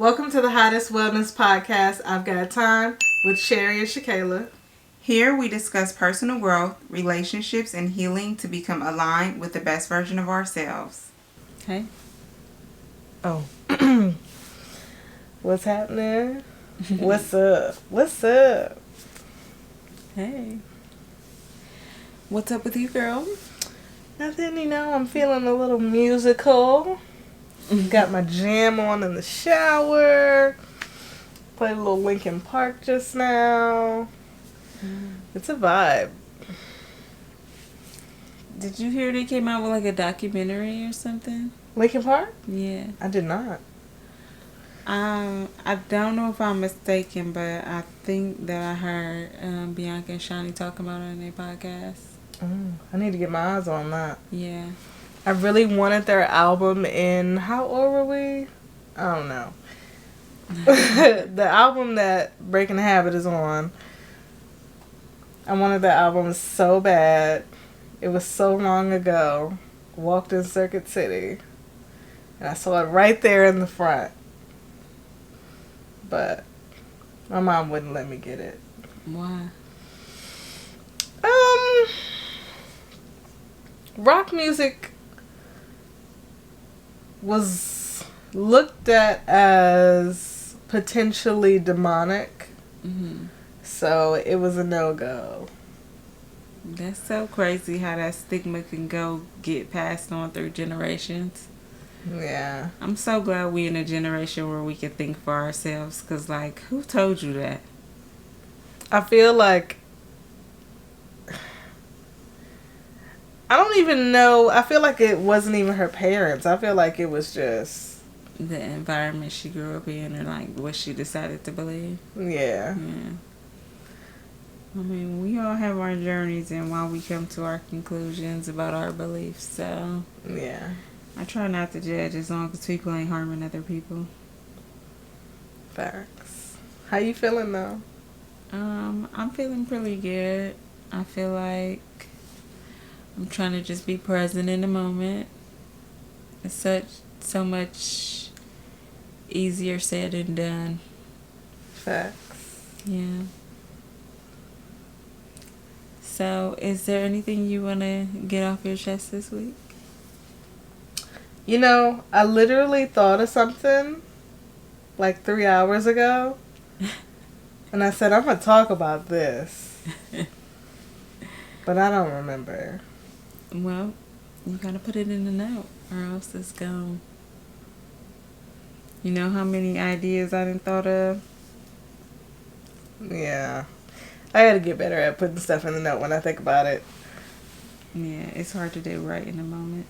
Welcome to the Hottest Wellness Podcast. I've got time with Cherry ShaKayla. Here we discuss personal growth, relationships, and healing to become aligned with the best version of ourselves. Hey. Oh. What's happening? What's up? What's up? Hey. What's up with you, girl? Nothing, I'm feeling a little musical. Got my jam on in the shower. Played a little Linkin Park just now. It's a vibe. Did you hear they came out with like a documentary or something? Linkin Park? Yeah. I did not. I don't know if I'm mistaken, but I think that I heard Bianca and Shani talking about it on their podcast. I need to get my eyes on that. Yeah. I really wanted their album in... How old were we? I don't know. The album that Breaking the Habit is on. I wanted that album so bad. It was so long ago. Walked in Circuit City. And I saw it right there in the front. But my mom wouldn't let me get it. Why? Rock music was looked at as potentially demonic. Mm-hmm. So it was a no-go. That's so crazy how that stigma can get passed on through generations. Yeah. I'm so glad we in a generation where we can think for ourselves. Because, like, who told you that? I feel like... I don't even know. I feel like it wasn't even her parents. I feel like it was just... The environment she grew up in or, like, what she decided to believe. Yeah. Yeah. I mean, we all have our journeys and why we come to our conclusions about our beliefs. So, Yeah. I try not to judge as long as people ain't harming other people. Facts. How you feeling though? I'm feeling pretty good. I feel like I'm trying to just be present in the moment. It's so much easier said than done. Facts. Yeah. So, is there anything you want to get off your chest this week? I literally thought of something like 3 hours ago. And I said, I'm going to talk about this. But I don't remember. Well, you got to put it in the note or else it's gone. You know how many ideas I done thought of? Yeah. I got to get better at putting stuff in the note when I think about it. Yeah, it's hard to do right in the moment.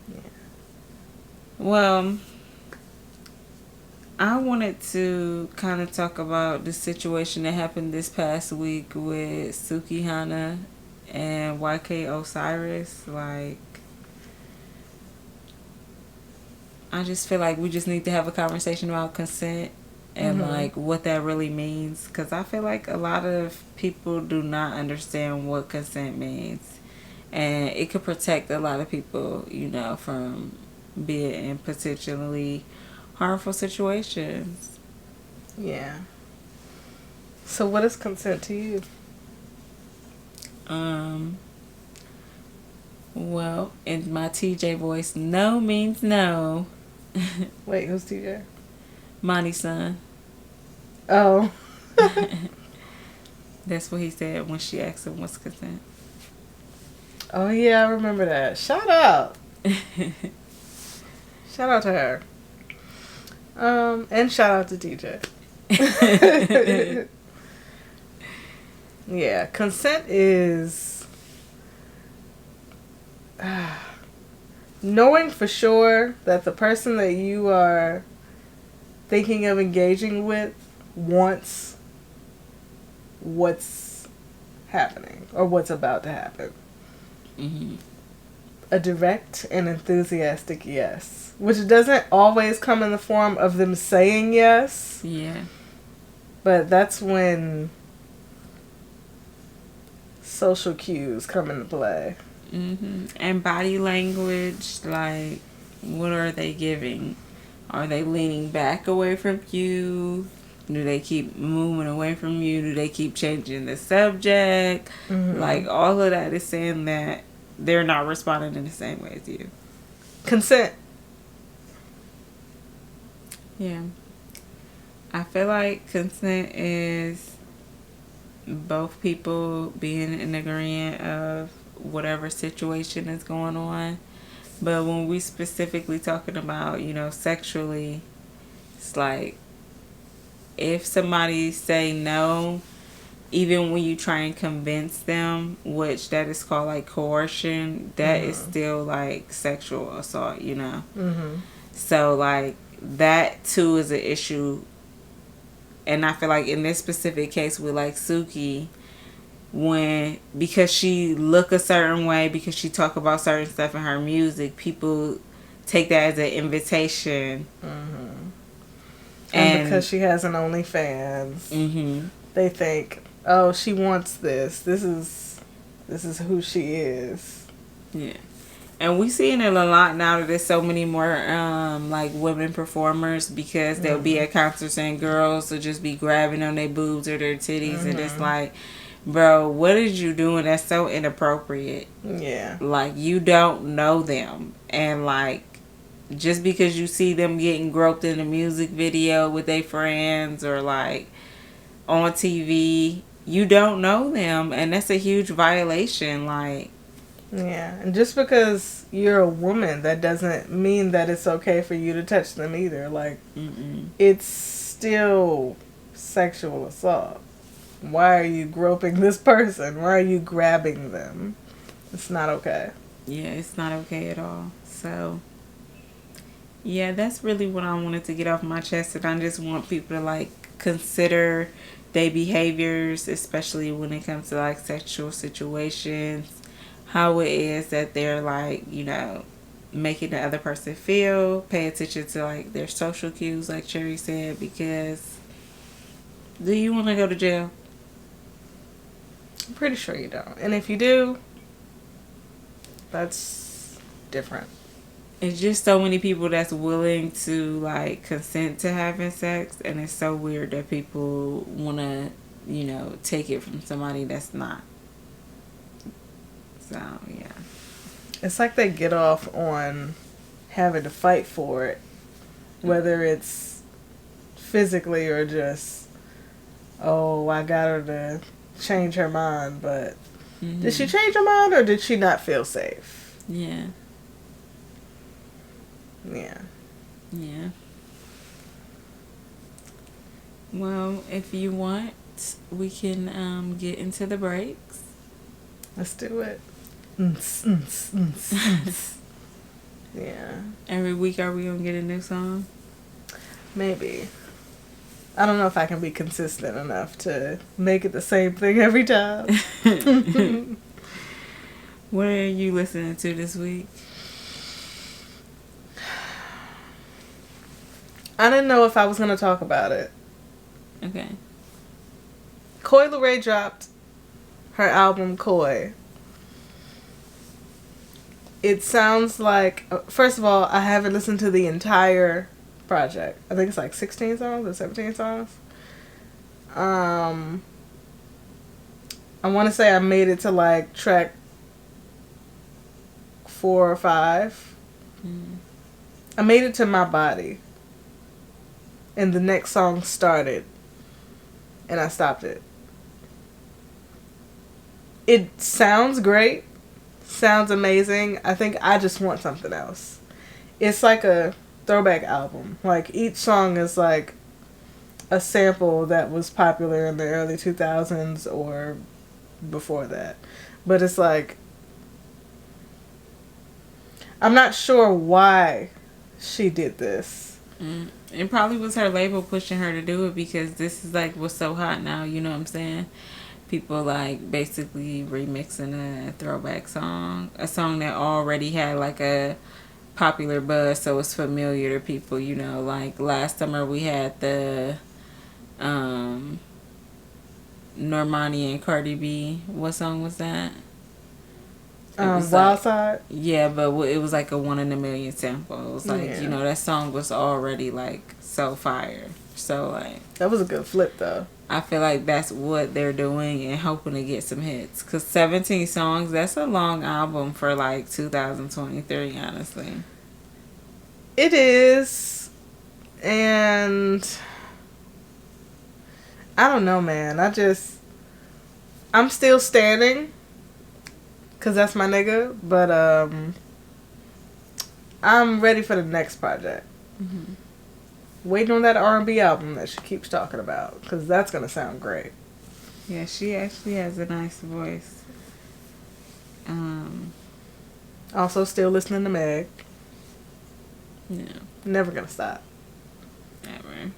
Yeah. Well, I wanted to kind of talk about the situation that happened this past week with Sukihana and YK Osiris. Like, I just feel like we just need to have a conversation about consent and like what that really means, because I feel like a lot of people do not understand what consent means, and it could protect a lot of people, from being in potentially harmful situations. Yeah. So what is consent to you? Well, in my TJ voice, no means no. Wait, who's TJ? Monty's son. Oh. That's what he said when she asked him what's consent. Oh, yeah, I remember that. Shout out. Shout out to her. And shout out to TJ. Yeah, consent is knowing for sure that the person that you are thinking of engaging with wants what's happening or what's about to happen. Mm-hmm. A direct and enthusiastic yes, which doesn't always come in the form of them saying yes. Yeah. But that's when social cues come into play. Mm-hmm. And body language, like, what are they giving? Are they leaning back away from you? Do they keep moving away from you? Do they keep changing the subject? Like, all of that is saying that they're not responding in the same way as you. Consent. Yeah. I feel like consent is both people being in agreement of whatever situation is going on. But when we specifically talking about, sexually, it's like, if somebody say no, even when you try and convince them, which that is called like coercion, that is still like sexual assault, So like that too is an issue. And I feel like in this specific case with like Suki, because she look a certain way, because she talk about certain stuff in her music, people take that as an invitation. And because she has an OnlyFans, they think, oh, she wants this. This is who she is. Yeah. And we seeing it a lot now that there's so many more like women performers, because they'll be at concerts and girls will just be grabbing on their boobs or their titties, and it's like, bro, what is you doing? That's so inappropriate. Yeah. Like, you don't know them, and like, just because you see them getting groped in a music video with their friends or like on TV, you don't know them, and that's a huge violation. Like, yeah, and just because you're a woman, that doesn't mean that it's okay for you to touch them either. Like, it's still sexual assault. Why are you groping this person? Why are you grabbing them? It's not okay. Yeah, it's not okay at all. So, yeah, that's really what I wanted to get off my chest. And I just want people to, like, consider their behaviors, especially when it comes to, like, sexual situations. How it is that they're, like, making the other person feel. Pay attention to, like, their social cues, like Cherry said, because do you want to go to jail? I'm pretty sure you don't. And if you do, that's different. It's just so many people that's willing to, like, consent to having sex, and it's so weird that people want to, take it from somebody that's not. So, yeah. It's like they get off on having to fight for it, whether it's physically or just, oh, I got her to change her mind, but did she change her mind, or did she not feel safe? Yeah. Yeah. Yeah. Well, if you want, we can get into the breaks. Let's do it. Yeah. Every week, are we going to get a new song? Maybe. I don't know if I can be consistent enough to make it the same thing every time. What are you listening to this week? I didn't know if I was going to talk about it. Okay. Coi Leray dropped her album Coi. It sounds like, first of all, I haven't listened to the entire project. I think it's like 16 songs or 17 songs. I want to say I made it to like track 4 or 5. I made it to My Body. And the next song started. And I stopped it. It sounds great. Sounds amazing. I think I just want something else. It's like a throwback album. Like, each song is like a sample that was popular in the early 2000s or before that. But it's like, I'm not sure why she did this. It probably was her label pushing her to do it, because this is like what's so hot now, you know what I'm saying? People like basically remixing a throwback song, a song that already had like a popular buzz, so it's familiar to people, like last summer we had the Normani and Cardi B. What song was that? Wild Side. Yeah, but it was like a 1 in a million sample. It was like, Yeah. you know, that song was already like so fire. So like That was a good flip though. I feel like that's what they're doing and hoping to get some hits. Because 17 songs, that's a long album for like 2023, honestly. It is. And I don't know, man. I'm still standing. Because that's my nigga. But I'm ready for the next project. Mm-hmm. Waiting on that R&B album that she keeps talking about. Because that's going to sound great. Yeah, she actually has a nice voice. Also still listening to Meg. Yeah. Never going to stop. Never.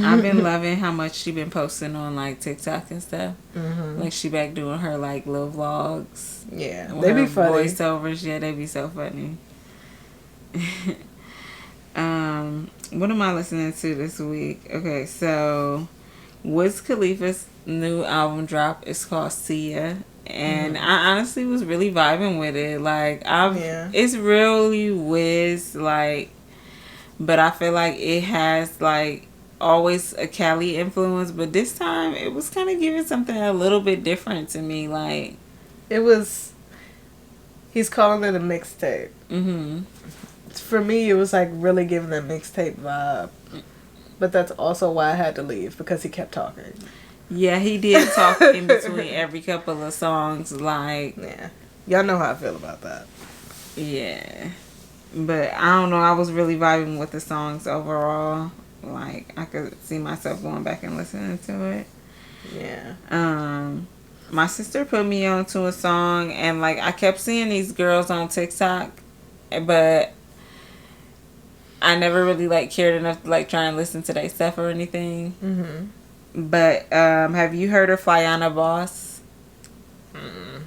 I've been loving how much she been posting on like TikTok and stuff. Mm-hmm. Like she back doing her like little vlogs. Yeah, they be funny. Voiceovers, yeah, they be so funny. What am I listening to this week? Okay, so Wiz Khalifa's new album drop is called Sia, and I honestly was really vibing with it. Like it's really Wiz, like, but I feel like it has like always a Cali influence, but this time it was kind of giving something a little bit different to me. Like it was. He's calling it a mixtape. Mm-hmm. For me, it was like really giving that mixtape vibe. But that's also why I had to leave, because he kept talking. Yeah, he did talk in between every couple of songs. Like, yeah, y'all know how I feel about that. Yeah, but I don't know. I was really vibing with the songs overall. Like, I could see myself going back and listening to it. Yeah. My sister put me on to a song, and like I kept seeing these girls on TikTok, but I never really like cared enough to like try and listen to their stuff or anything. Mm-hmm. But have you heard of Flyana Boss? Mm.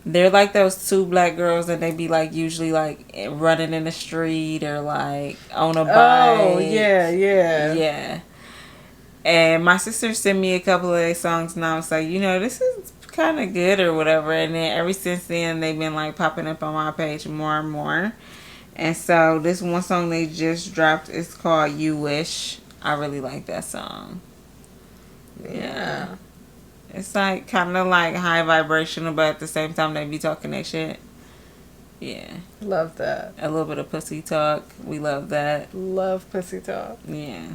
They're like those two black girls, and they be like usually like running in the street or like on a bike. Oh yeah, yeah, yeah. And my sister sent me a couple of their songs, and I was like, you know, this is kind of good or whatever. And then ever since then, they've been like popping up on my page more and more. And so this one song they just dropped is called You Wish. I really like that song. Yeah. It's like kind of like high vibrational, but at the same time they be talking that shit. Yeah. Love that. A little bit of pussy talk. We love that. Love pussy talk. Yeah.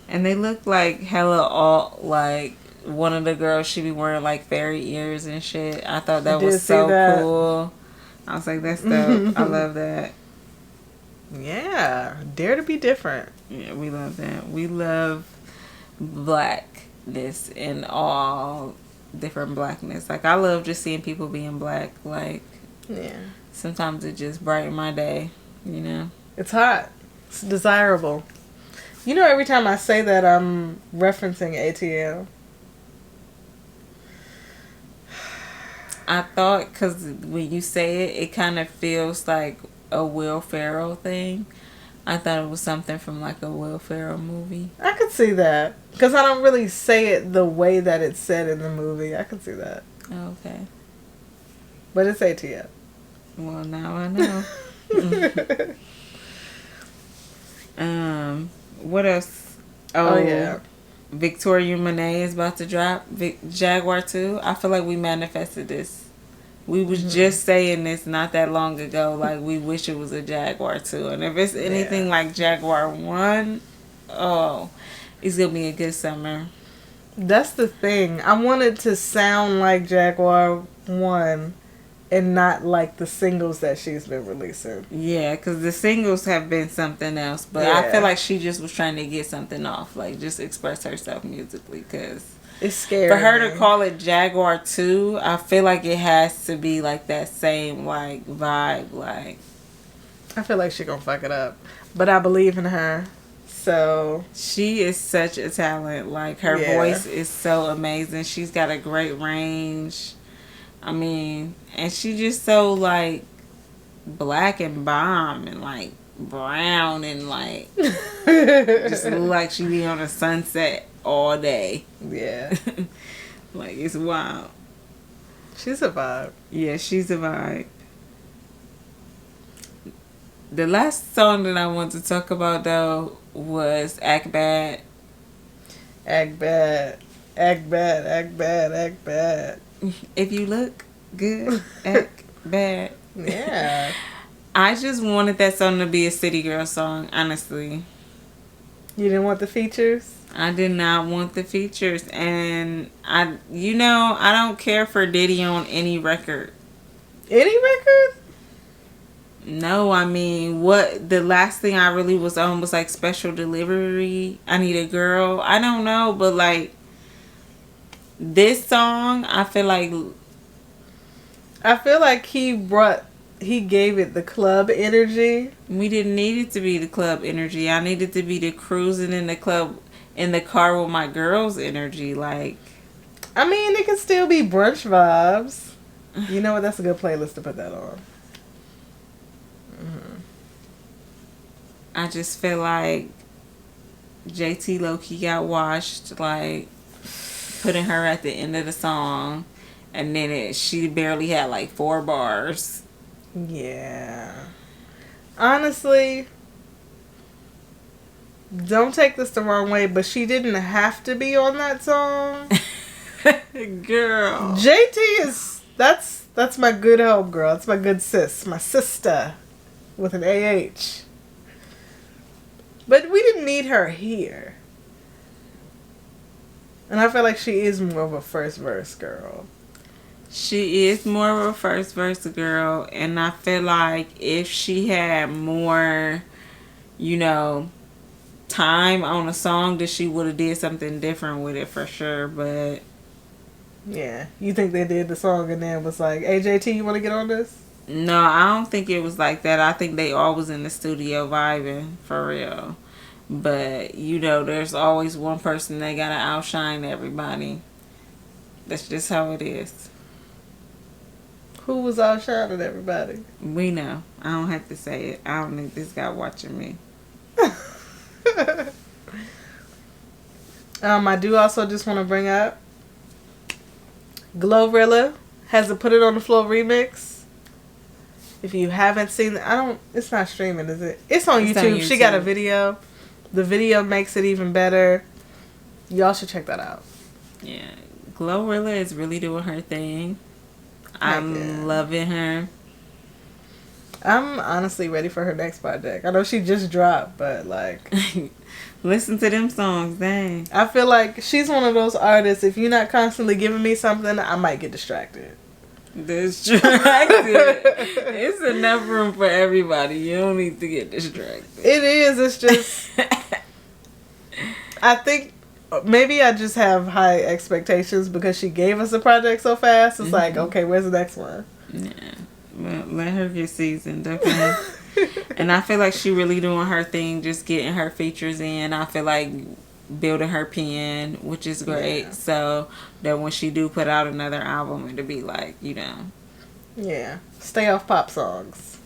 And they look like hella all like one of the girls, she be wearing like fairy ears and shit. I thought that was so cool. I was like, that's dope. I love that. Yeah. Dare to be different. Yeah, we love that. We love blackness in all different blackness. Like, I love just seeing people being black. Like, yeah. Sometimes it just brighten my day, you know? It's hot. It's desirable. You know, every time I say that, I'm referencing ATL. I thought, because when you say it, it kind of feels like a Will Ferrell thing. I thought it was something from like a Will Ferrell movie. I could see that. Because I don't really say it the way that it's said in the movie. I could see that. Okay. But it's ATL. Well, now I know. What else? Oh, yeah. Victoria Monet is about to drop Jaguar 2. I feel like we manifested this. We was just saying this not that long ago. Like, we wish it was a Jaguar 2. And if it's anything like Jaguar 1, oh, it's going to be a good summer. That's the thing. I want it to sound like Jaguar 1 and not like the singles that she's been releasing. Yeah, because the singles have been something else. But I feel like she just was trying to get something off. Like, just express herself musically. Because it's scary. For her to call it Jaguar 2, I feel like it has to be like that same, like, vibe. Like, I feel like she gonna fuck it up. But I believe in her. So she is such a talent. Like, her voice is so amazing. She's got a great range. I mean, and she just so, like, black and bomb and, like, brown and, like, just look like she be on a sunset all day. Yeah. Like, it's wild. She's a vibe. Yeah, she's a vibe. The last song that I want to talk about though was Act Bad. Act bad. Act bad. Act bad. Act bad. If you look good, act bad. Yeah. I just wanted that song to be a City Girl song, honestly. You didn't want the features? I did not want the features, and I don't care for Diddy on any record. Any record? No, I mean, what the last thing I really was on was like Special Delivery, I Need a Girl. I don't know, but like this song, I feel like he gave it the club energy. we didn't need it to be the club energy. I needed to be the cruising in the club in the car with my girls energy. Like, I mean, it can still be brunch vibes. You know what? That's a good playlist to put that on. Mm-hmm. I just feel like JT low-key got washed, like putting her at the end of the song, and then she barely had like 4 bars. Yeah. Honestly, don't take this the wrong way, but she didn't have to be on that song. Girl. JT is that's my good help girl. That's my good sis, my sister with an AH. But we didn't need her here. And I feel like she is more of a first verse girl. She is more of a first verse girl, and I feel like if she had more, time on a song, that she would have did something different with it for sure. But yeah, you think they did the song and then was like, "Hey JT, you want to get on this?" no, I don't think it was like that. I think they all was in the studio vibing for real. But there's always one person that gotta outshine everybody. That's just how it is. Who was outshining everybody? We know. I don't have to say it. I don't think this guy watching me. I do also just want to bring up Glorilla has a Put It on the Floor remix. If you haven't seen it, it's not streaming, is it? It's on YouTube. She got a video. The video makes it even better. Y'all should check that out. Yeah. Glorilla is really doing her thing. I'm loving her. I'm honestly ready for her next project. I know she just dropped, but like listen to them songs, dang. I feel like she's one of those artists, if you're not constantly giving me something, I might get distracted. Distracted. It's enough room for everybody. You don't need to get distracted. It is. It's just I think maybe I just have high expectations because she gave us a project so fast. It's like, okay, where's the next one? Yeah. Well, let her get seasoned, okay? And I feel like she really doing her thing, just getting her features in. I feel like building her pen, which is great. Yeah. So that when she do put out another album, it'll be like, Yeah. Stay off pop songs.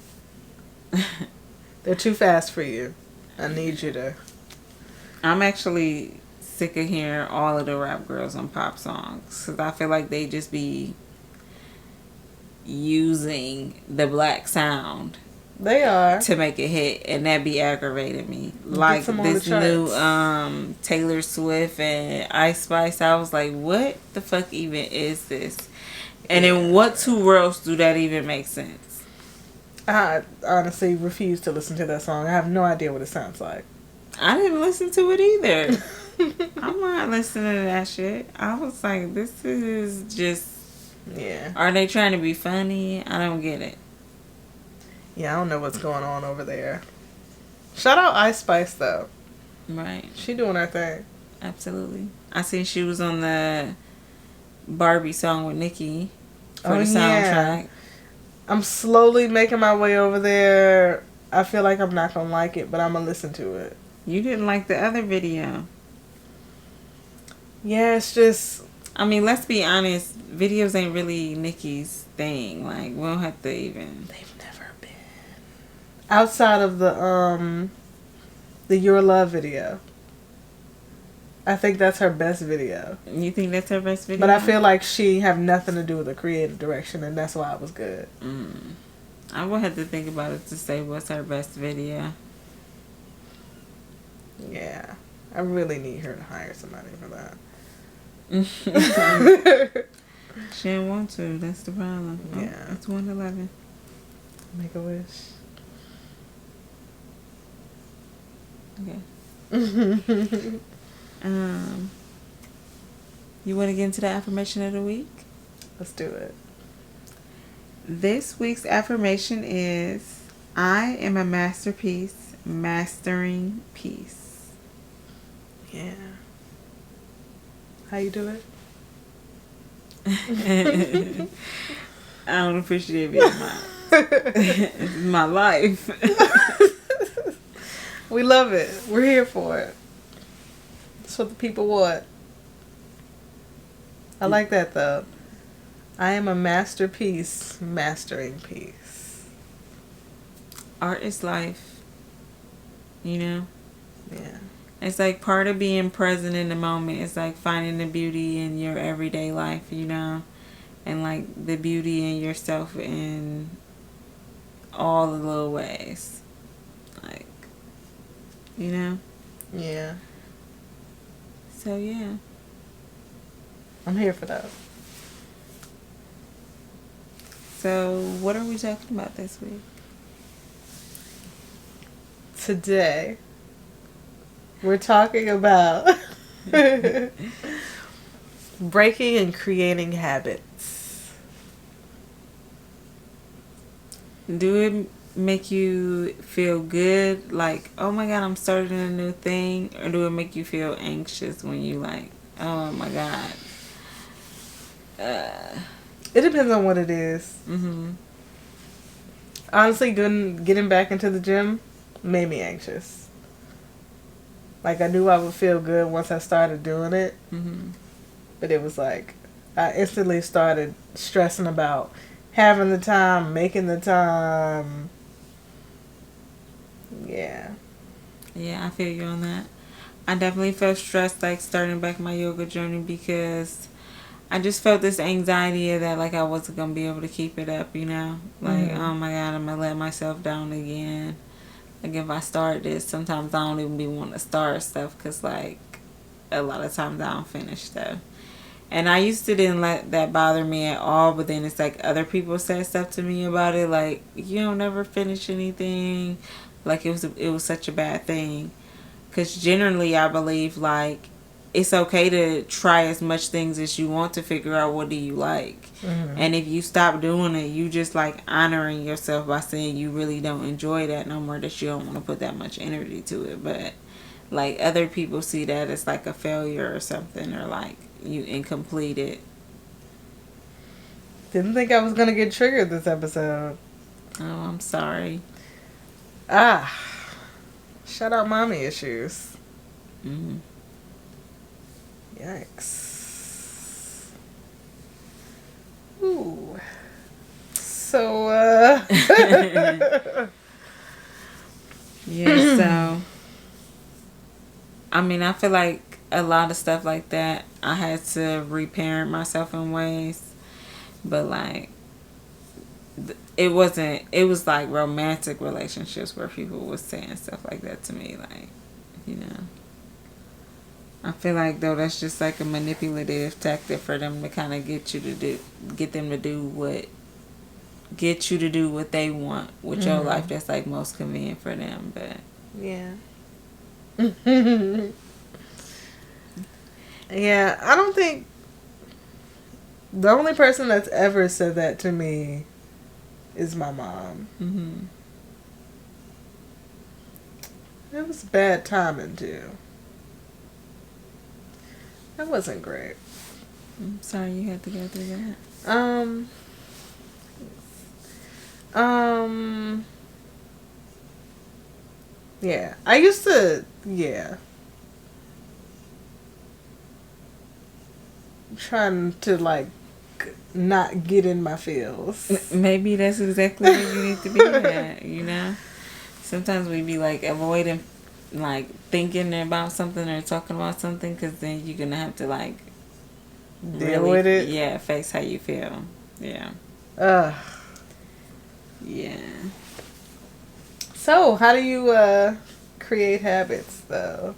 They're too fast for you. I need you to. I'm actually sick of hearing all of the rap girls on pop songs. Because I feel like they just be using the black sound. They are. To make a hit, and that be aggravating me. Like this new Taylor Swift and Ice Spice, I was like, what the fuck even is this? And in what 2 worlds do that even make sense? I honestly refuse to listen to that song. I have no idea what it sounds like. I didn't listen to it either. I'm not listening to that shit. I was like, this is just... Yeah. Are they trying to be funny? I don't get it. Yeah, I don't know what's going on over there. Shout out Ice Spice, though. Right. She doing her thing. Absolutely. I seen she was on the Barbie song with Nicki for the soundtrack. Yeah. I'm slowly making my way over there. I feel like I'm not going to like it, but I'm going to listen to it. You didn't like the other video. Yeah, it's just... I mean, let's be honest. Videos ain't really Nicki's thing. Like, we don't have to even... They've never been. Outside of the Your Love video. I think that's her best video. You think that's her best video? But I feel like she have nothing to do with the creative direction, and that's why it was good. I would have to think about it to say what's her best video. Yeah. I really need her to hire somebody for that. She didn't want to. That's the problem. Yeah. Oh, it's 111. Make a wish. Okay. You want to get into the affirmation of the week? Let's do it. This week's affirmation is, I am a masterpiece, mastering peace. Yeah. How you do it? I don't appreciate being my life. We love it. We're here for it. That's what the people want. I like that though. I am a masterpiece, mastering peace. Art is life. You know? Yeah. It's like part of being present in the moment. It's like finding the beauty in your everyday life, you know? And like the beauty in yourself in all the little ways. Like, you know? Yeah. So, yeah. I'm here for that. So, what are we talking about this week? Today, we're talking about breaking and creating habits. Do it make you feel good? Like, oh my God, I'm starting a new thing? Or do it make you feel anxious when you like, oh my God? It depends on what it is. Honestly, getting back into the gym made me anxious. Like, I knew I would feel good once I started doing it. But it was like, I instantly started stressing about having the time, making the time. Yeah. Yeah, I feel you on that. I definitely felt stressed, like, starting back my yoga journey because I just felt this anxiety that, like, I wasn't going to be able to keep it up, you know? Like, oh my God, I'm going to let myself down again. Like, if I start this, sometimes I don't even be wanting to start stuff because, like, a lot of times I don't finish stuff. And I used to didn't let that bother me at all, but then it's like other people said stuff to me about it, like, you don't never finish anything. Like, it was such a bad thing. Because generally I believe, like, it's okay to try as much things as you want to figure out what do you like. And if you stop doing it, you just like honoring yourself by saying you really don't enjoy that no more, that you don't want to put that much energy to it. But like other people see that as like a failure or something, or like you incompleted. Didn't think I was going to get triggered this episode. Oh, I'm sorry. Shout out mommy issues. Yikes. Ooh. So, yeah, so, I mean, I feel like a lot of stuff like that, I had to reparent myself in ways, but like, it was like romantic relationships where people was saying stuff like that to me, like, you know. I feel like though that's just like a manipulative tactic for them to kind of get them to do what they want with your life. That's like most convenient for them, but yeah. Yeah, I don't think the only person that's ever said that to me is my mom. It was bad timing too. That wasn't great. I'm sorry you had to go through that. Yeah. I used to, yeah. Trying to, like, not get in my feels. Maybe that's exactly where you need to be at, you know? Sometimes we be, like, avoiding, like, thinking about something or talking about something because then you're going to have to, like, deal with it? Yeah, face how you feel. Yeah. Yeah. So, how do you create habits, though?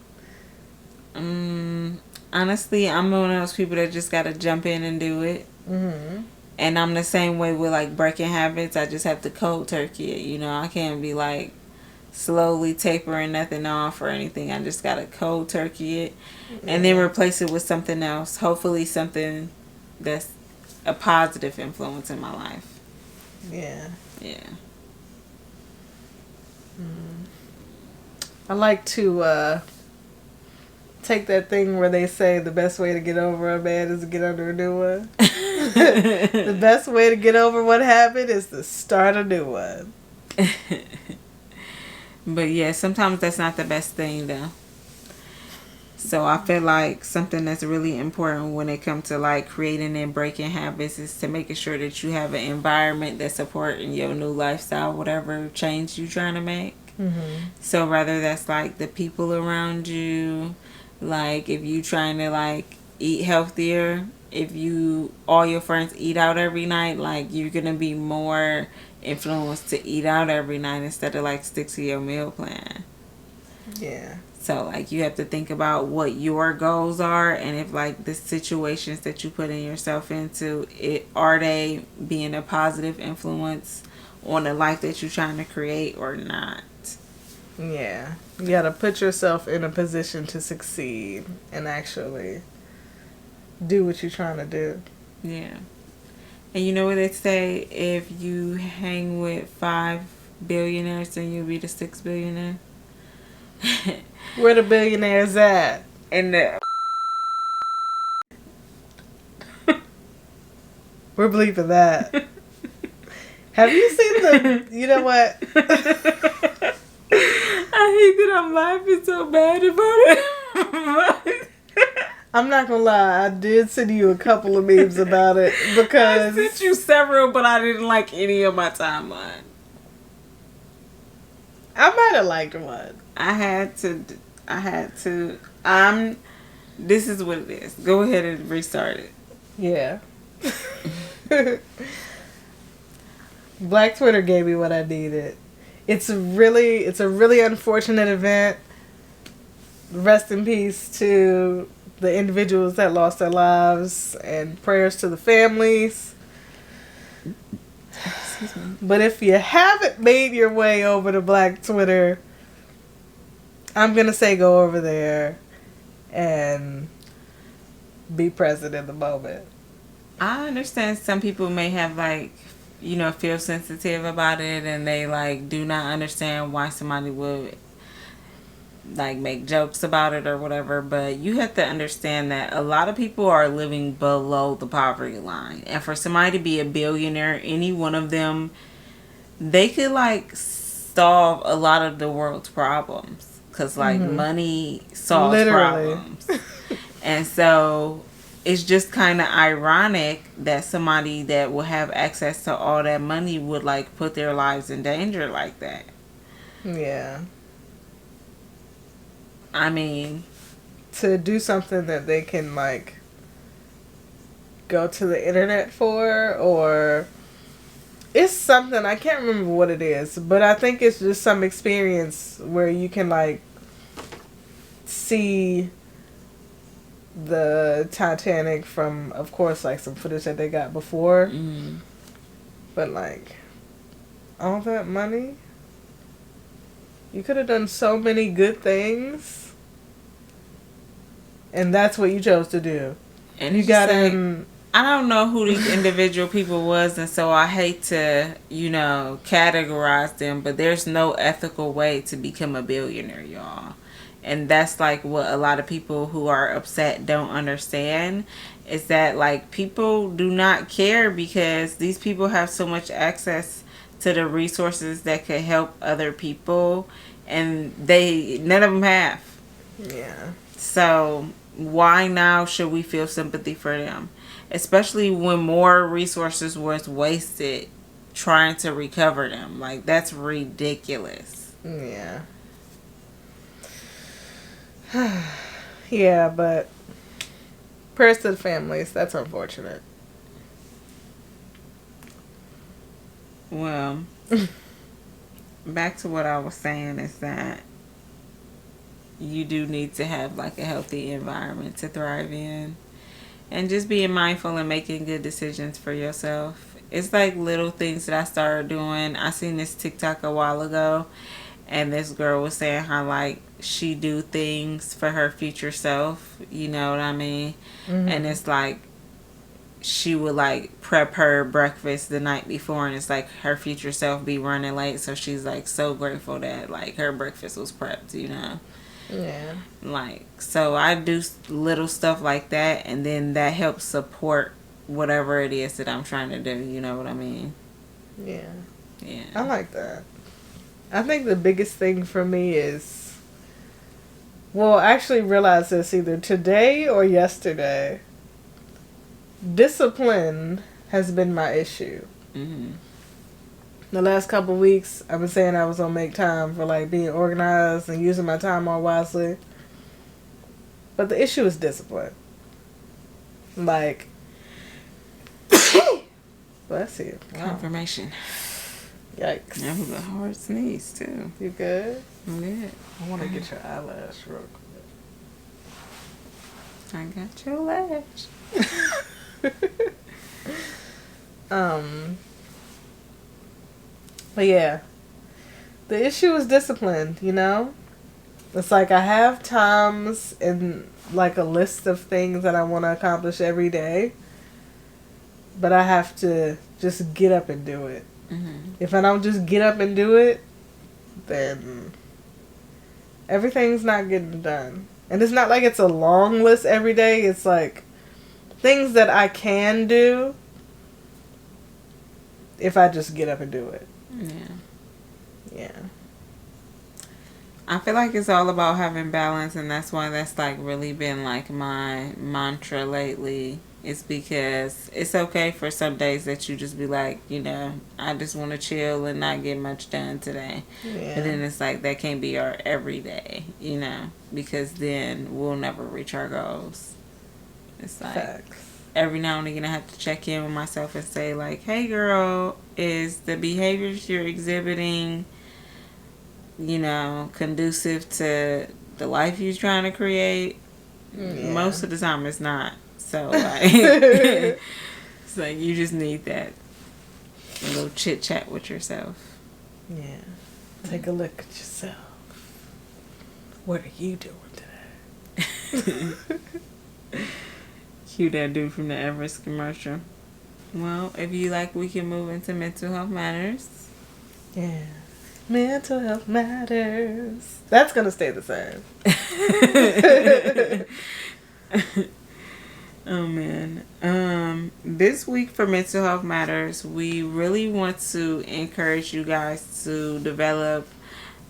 Honestly, I'm one of those people that just gotta jump in and do it. Mm-hmm. And I'm the same way with like breaking habits. I just have to cold turkey it. You know, I can't be like slowly tapering nothing off or anything. I just gotta cold turkey it and then replace it with something else. Hopefully something that's a positive influence in my life. Yeah. Yeah. I like to take that thing where they say the best way to get over a man is to get under a new one. The best way to get over what happened is to start a new one. But yeah, sometimes that's not the best thing though. So I feel like something that's really important when it comes to like creating and breaking habits is to making sure that you have an environment that's supporting your new lifestyle, whatever change you're trying to make. Mm-hmm. So rather that's like the people around you, like if you trying to like eat healthier, if you all your friends eat out every night, like you're gonna be more influenced to eat out every night instead of like stick to your meal plan. Yeah. So like you have to think about what your goals are and if like the situations that you putting yourself into, are they being a positive influence on the life that you're trying to create or not. Yeah. You gotta put yourself in a position to succeed and actually do what you're trying to do. Yeah. And you know what they say, if you hang with 5 billionaires then you'll be the 6th billionaire. Where the billionaires at? And We're bleeping that. Have you seen the... You know what? I hate that I'm laughing so bad about it. I'm not gonna lie, I did send you a couple of memes about it because... I sent you several, but I didn't like any of my timeline. I might have liked one. I had to. This is what it is. Go ahead and restart it. Yeah. Black Twitter gave me what I needed. It's a really unfortunate event. Rest in peace to the individuals that lost their lives and prayers to the families. Excuse me. But if you haven't made your way over to Black Twitter, I'm going to say go over there and be present in the moment. I understand some people may have like, you know, feel sensitive about it and they like do not understand why somebody would like make jokes about it or whatever, but you have to understand that a lot of people are living below the poverty line, and for somebody to be a billionaire, any one of them, they could like solve a lot of the world's problems because like money solves problems. And so it's just kind of ironic that somebody that will have access to all that money would like put their lives in danger like that. Yeah. I mean, to do something that they can like go to the internet for, or it's something, I can't remember what it is, but I think it's just some experience where you can like see the Titanic from, of course, like some footage that they got before. But like all that money, you could have done so many good things. And that's what you chose to do. And you got in. I don't know who these individual people was, and so I hate to, you know, categorize them, but there's no ethical way to become a billionaire, y'all. And that's like what a lot of people who are upset don't understand, is that like people do not care because these people have so much access to the resources that could help other people, and none of them have. Yeah. So why now should we feel sympathy for them? Especially when more resources was wasted trying to recover them. Like, that's ridiculous. Yeah. Yeah, but prayers to the families. That's unfortunate. Well, back to what I was saying is that you do need to have like a healthy environment to thrive in. And just being mindful and making good decisions for yourself. It's like little things that I started doing. I seen this TikTok a while ago, and this girl was saying how like she do things for her future self. You know what I mean? Mm-hmm. And it's like she would like prep her breakfast the night before, and it's like her future self be running late, so she's like so grateful that like her breakfast was prepped. You know? Yeah. Like, so I do little stuff like that, and then that helps support whatever it is that I'm trying to do. You know what I mean? Yeah. Yeah. I like that. I think the biggest thing for me is, well, I actually realized this either today or yesterday. Discipline has been my issue. Mm-hmm. The last couple of weeks, I've been saying I was going to make time for, like, being organized and using my time more wisely. But the issue is discipline. Like, bless you. Wow. Confirmation. Yikes. That was a hard sneeze, too. You good? I'm good. I want to get your eyelash real quick. I got your lash. But yeah, the issue is discipline, you know? It's like I have times and like a list of things that I want to accomplish every day, but I have to just get up and do it. Mm-hmm. If I don't just get up and do it, then everything's not getting done. And it's not like it's a long list every day. It's like things that I can do if I just get up and do it. Yeah. I feel like it's all about having balance, and that's why that's like really been like my mantra lately. It's because it's okay for some days that you just be like, you know, I just want to chill and not get much done today. Yeah. But then it's like that can't be our everyday, you know, because then we'll never reach our goals. It's like facts. Every now and again I have to check in with myself and say like, hey girl, is the behaviors you're exhibiting, you know, conducive to the life you're trying to create? Yeah. Most of the time it's not. So like it's like you just need that little chit chat with yourself. Yeah. Take a look at yourself. What are you doing today? Cue that dude from the Everest commercial. Well, if you like, we can move into mental health matters. Yeah. Mental health matters. That's going to stay the same. Oh, man. This week for Mental Health Matters, we really want to encourage you guys to develop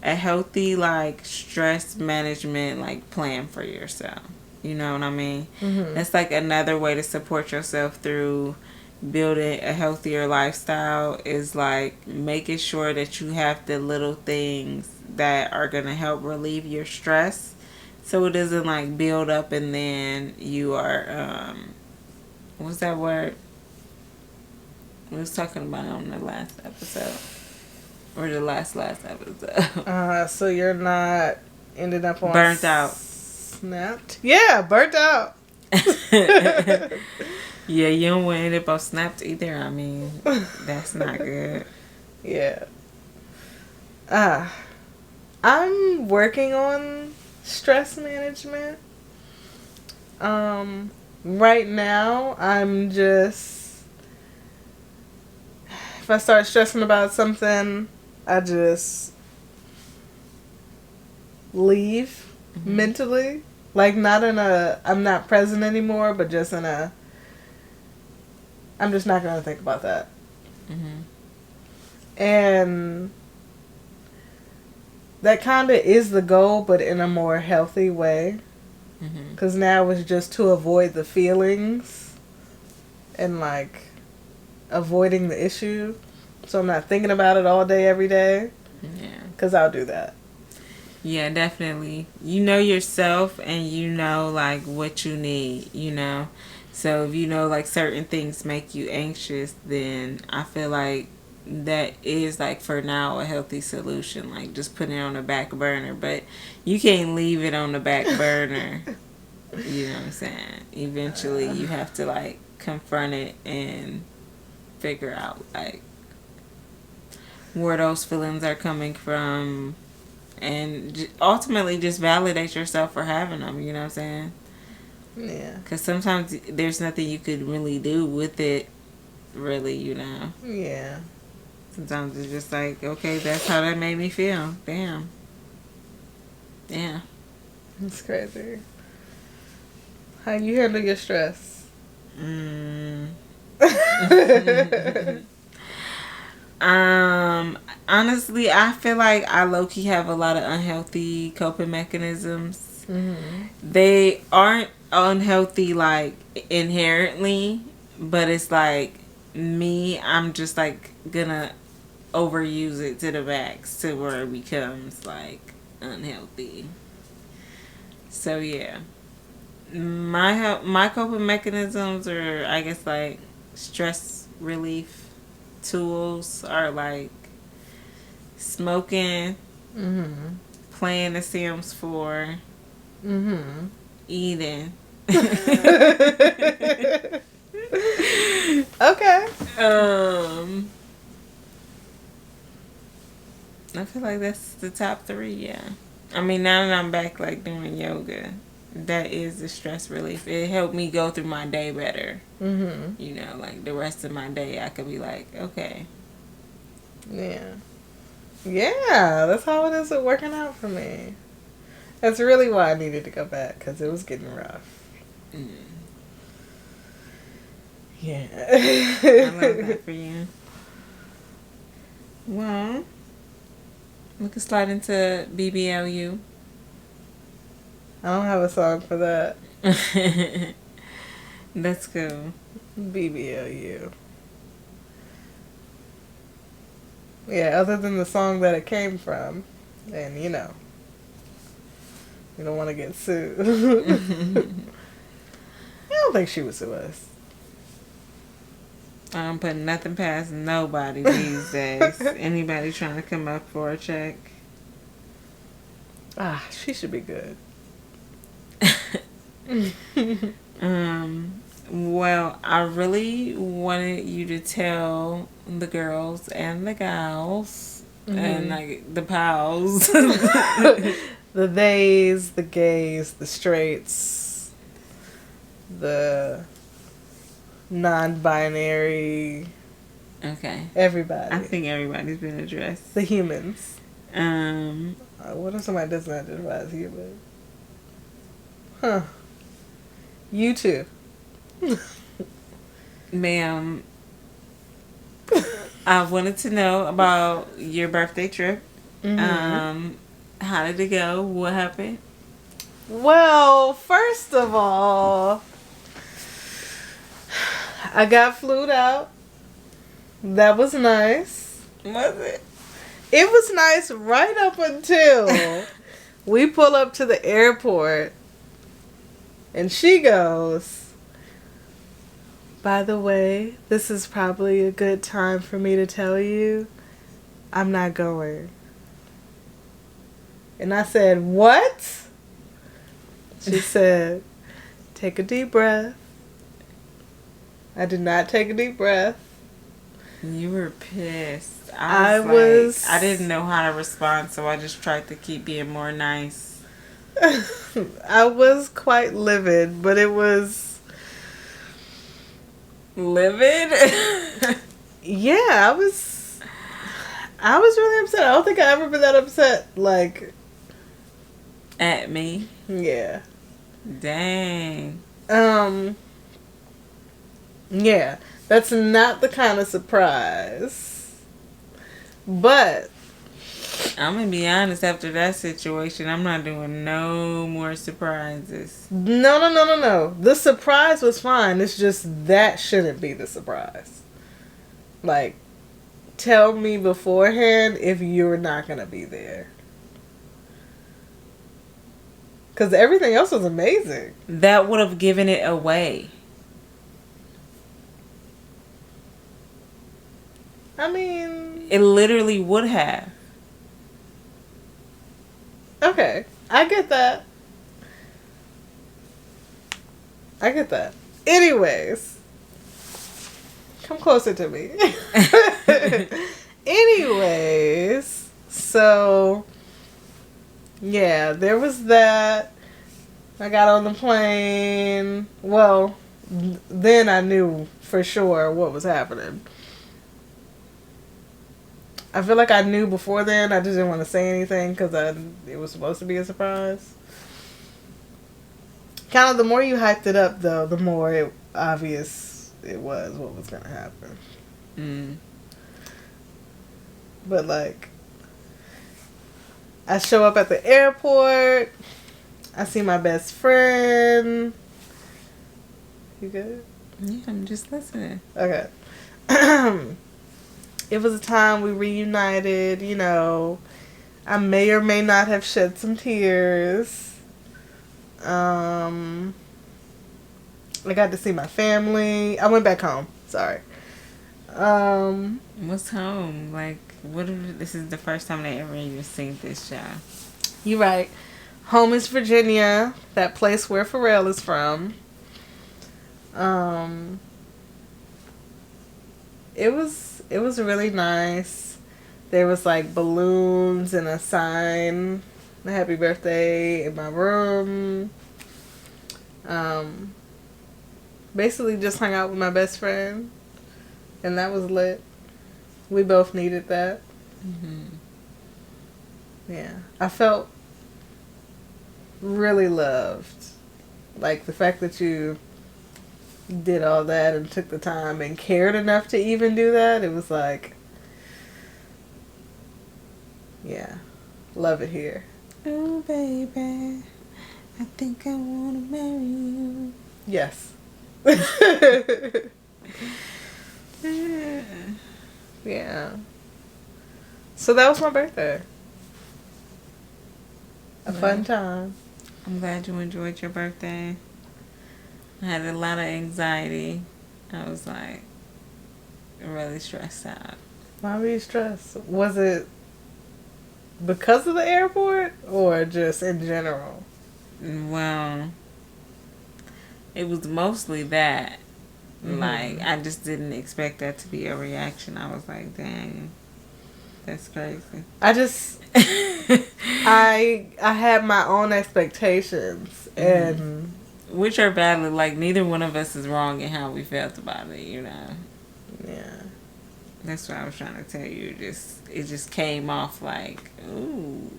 a healthy, like, stress management, like, plan for yourself. You know what I mean? Mm-hmm. It's like another way to support yourself through building a healthier lifestyle is like making sure that you have the little things that are going to help relieve your stress, so it doesn't like build up and then you are what's that word we was talking about on the last episode, or the last episode. So you're not ending up on burnt out. Snapped? Yeah, burnt out. Yeah, you don't want to end up on snapped either. I mean, that's not good. Yeah. I'm working on stress management. Right now, I'm just, if I start stressing about something, I just leave mentally. Like, not in a, I'm not present anymore, but just in a, I'm just not going to think about that. Mm-hmm. And that kind of is the goal, but in a more healthy way. Because now it's just to avoid the feelings and, like, avoiding the issue. So I'm not thinking about it all day, every day. Yeah. Because I'll do that. Yeah, definitely. You know yourself and you know, like, what you need, you know. So if you know, like, certain things make you anxious, then I feel like that is like for now a healthy solution, like just putting it on the back burner. But you can't leave it on the back burner. You know what I'm saying? Eventually you have to like confront it and figure out like where those feelings are coming from, and ultimately just validate yourself for having them. You know what I'm saying? Yeah. Because sometimes there's nothing you could really do with it, really, you know. Yeah. Sometimes it's just like, okay, that's how that made me feel. Damn. Yeah. It's crazy. How you handle your stress? Honestly, I feel like I low-key have a lot of unhealthy coping mechanisms. Mm-hmm. They aren't unhealthy, like, inherently, but it's like, me, I'm just, like, gonna overuse it to the max to where it becomes, like, unhealthy. So, yeah. My coping mechanisms are, I guess, like, stress relief tools are, like, smoking, Mm-hmm. playing The Sims 4, Mm-hmm. eating. Okay. I feel like that's the top 3, yeah. I mean, now that I'm back, like, doing yoga, that is the stress relief. It helped me go through my day better. Mm-hmm. You know, like, the rest of my day, I could be like, okay. Yeah. Yeah, that's how it is with working out for me. That's really why I needed to go back, because it was getting rough. Yeah. I love that for you. Well, we can slide into BBLU. I don't have a song for that. That's cool. BBLU. Yeah, other than the song that it came from, and you know, we don't want to get sued. I don't think she would sue us. I don't put nothing past nobody these days. Anybody trying to come up for a check. She should be good. Well, I really wanted you to tell the girls and the gals and like the pals, The theys, the gays, the straights, the non-binary. okay. Everybody. I think everybody's been addressed. The humans. Um, What if somebody doesn't identify as human? Huh. You too. ma'am, I wanted to know about your birthday trip. How did it go? What happened? Well, first of all, I got flued out. That was nice. Was it? It was nice right up until we pull up to the airport and she goes, by the way, this is probably a good time for me to tell you I'm not going. And I said, what? She said, take a deep breath. I did not take a deep breath. You were pissed. I didn't know how to respond, so I just tried to keep being more nice. I was quite livid, but it was... Livid? Yeah, I was really upset. I don't think I ever been that upset, like... At me? Yeah. Dang. Yeah. That's not the kind of surprise. But... I'm gonna be honest, after that situation, I'm not doing no more surprises. No. The surprise was fine. It's just that shouldn't be the surprise. Like, tell me beforehand if you're not gonna be there. Because everything else was amazing. That would have given it away. I mean, It literally would have. okay. I get that. Anyways, come closer to me. Anyways, so yeah, there was that. I got on the plane. Well, then I knew for sure what was happening. I feel like I knew before then. I just didn't want to say anything because it was supposed to be a surprise. Kind of the more you hyped it up, though, the more obvious it was what was going to happen. Mm. But, like, I show up at the airport. I see my best friend. You good? Yeah, I'm just listening. Okay. It was a time we reunited, you know. I may or may not have shed some tears. I got to see my family. I went back home. Sorry. What's home? Like, this is the first time they ever even seen this show. You're right. Home is Virginia, that place where Pharrell is from. It was really nice. There was like balloons and a sign, a happy birthday in my room. Basically just hung out with my best friend, and that was lit. We both needed that. Mm-hmm. Yeah, I felt really loved. Like the fact that you did all that and took the time and cared enough to even do that. It was like, yeah, love it here. Oh, baby, I think I want to marry you. Yes. Yeah. So that was my birthday. A fun time. I'm glad you enjoyed your birthday. I had a lot of anxiety. I was like really stressed out. Why were you stressed? Was it because of the airport or just in general? Well, it was mostly that. Mm-hmm. Like, I just didn't expect that to be a reaction. I was like, dang, that's crazy. I had my own expectations, and which are valid. Like, neither one of us is wrong in how we felt about it, you know. Yeah, that's what I was trying to tell you. It just came off like, ooh,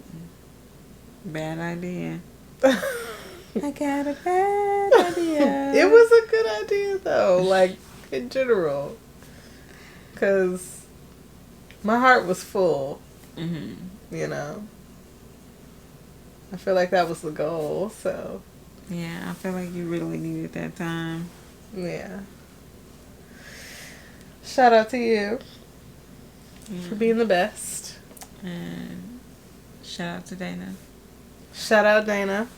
bad idea. I got a bad idea. It was a good idea though, like in general, because my heart was full. Mm-hmm. You know, I feel like that was the goal. So yeah, I feel like you really needed that time. Yeah. Shout out to you for being the best. And shout out to Dana. Shout out Dana.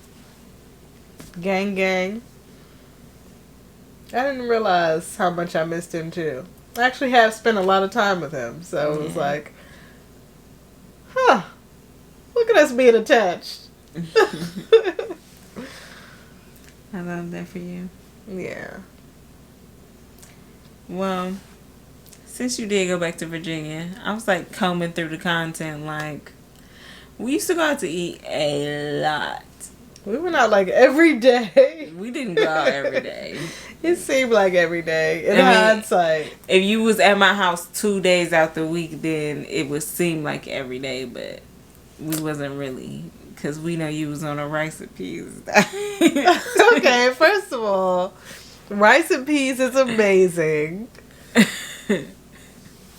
Gang gang. I didn't realize how much I missed him too. I actually have spent a lot of time with him, so it was like, huh, look at us being attached. I love that for you. Yeah. Well, since you did go back to Virginia, I was like combing through the content. Like, we used to go out to eat a lot. We went out like every day. We didn't go out every day. It seemed like every day. In hindsight. If you was at my house 2 days out the week, then it would seem like every day, but we wasn't really. Because we know you was on a rice and peas. Okay, first of all, rice and peas is amazing.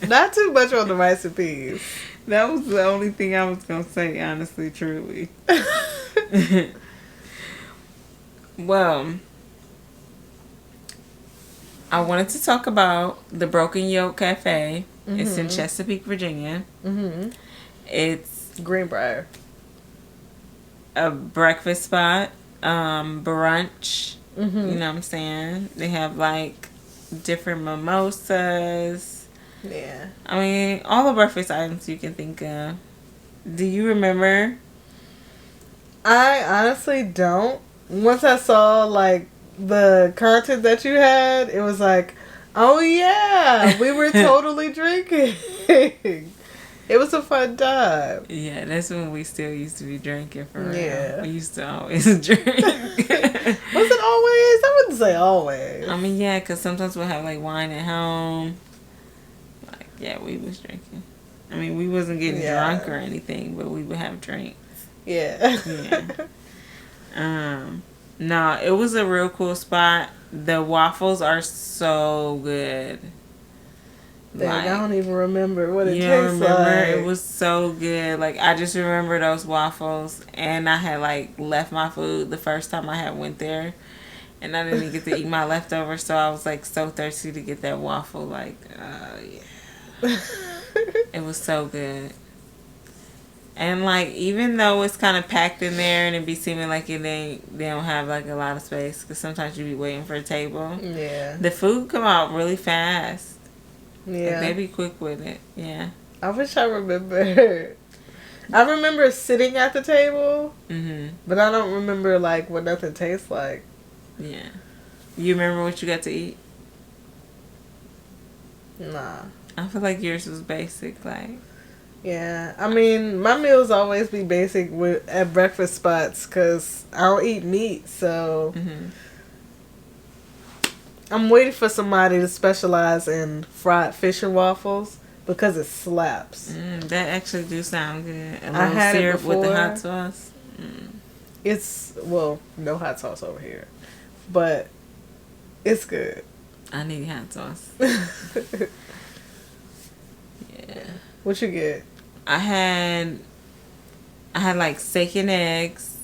Not too much on the rice and peas. That was the only thing I was going to say, honestly, truly. Well, I wanted to talk about the Broken Yolk Cafe. Mm-hmm. It's in Chesapeake, Virginia. Mm-hmm. It's Greenbrier. A breakfast spot, brunch. Mm-hmm. You know what I'm saying? They have like different mimosas, Yeah. I mean, all the breakfast items you can think of. Do you remember? I honestly don't. Once I saw like the content that you had, it was like, oh yeah, we were totally drinking. It was a fun time. Yeah, that's when we still used to be drinking for real. Yeah. We used to always drink. Was it always? I wouldn't say always. I mean, yeah, because sometimes we'll have like wine at home. Like, yeah, we was drinking. I mean, we wasn't getting drunk or anything, but we would have drinks. Yeah. Yeah. No, it was a real cool spot. The waffles are so good. Dang, Like, I don't even remember what it you tastes don't remember? like. It was so good. Like, I just remember those waffles, and I had like left my food the first time I had went there, and I didn't get to eat my leftovers, so I was like so thirsty to get that waffle. Like, yeah, it was so good. And like, even though it's kind of packed in there, and it be seeming like they don't have like a lot of space, because sometimes you be waiting for a table. Yeah. The food come out really fast. Yeah. Like, they be quick with it. Yeah. I wish I remembered. I remember sitting at the table, but I don't remember like what nothing tastes like. Yeah. You remember what you got to eat? Nah. I feel like yours was basic, like. Yeah, I mean, my meals always be basic at breakfast spots because I don't eat meat, so I'm waiting for somebody to specialize in fried fish and waffles because it slaps. That actually do sound good. A I little had it syrup with the before. hot sauce. It's, well, no hot sauce over here, but it's good. I need hot sauce. Yeah. What you get? I had like steak and eggs,